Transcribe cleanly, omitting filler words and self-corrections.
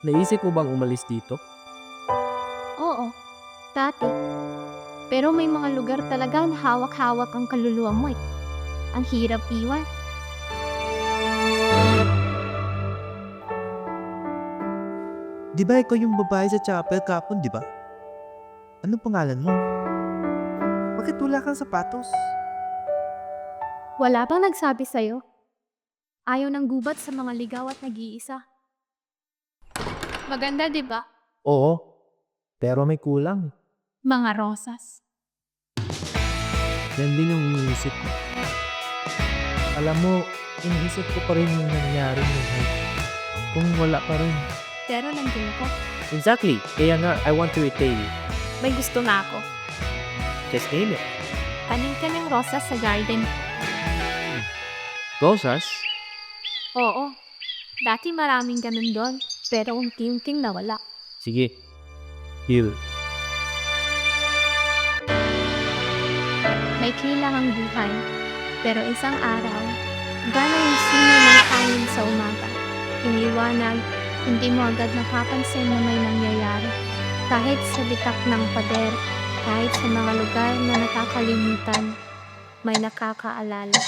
Naisip mo bang umalis dito? Oo, dati. Pero may mga lugar talaga na hawak-hawak ang kaluluwa mo eh. Ang hirap iwan. Di ba ikaw yung babae sa chapel kapon, di ba? Anong pangalan mo? Bakit wala kang sapatos? Wala bang nagsabi sa'yo? Ayaw ng gubat sa mga ligaw at nag-iisa. Maganda, di ba? Oo, pero may kulang. Mga rosas. Yan din yung iniisip ko. Alam mo, iniisip ko pa rin yung nangyari ng hike. Kung wala pa rin. Pero nandun ko. Exactly. Kaya nga, I want to repay you. May gusto na ako. Just name it. Tanim ka ng rosas sa garden. Rosas? Oo. Dati maraming ganun doon. Pero unti-unting nawala. Sige. Deal. May kailangang buhay. Pero isang araw, gano'n yung sino ng hangin sa umaga. Yung liwanag, hindi mo agad napapansin na may nangyayari. Kahit sa bitak ng pader, kahit sa mga lugar na nakakalimutan, may nakakaalala.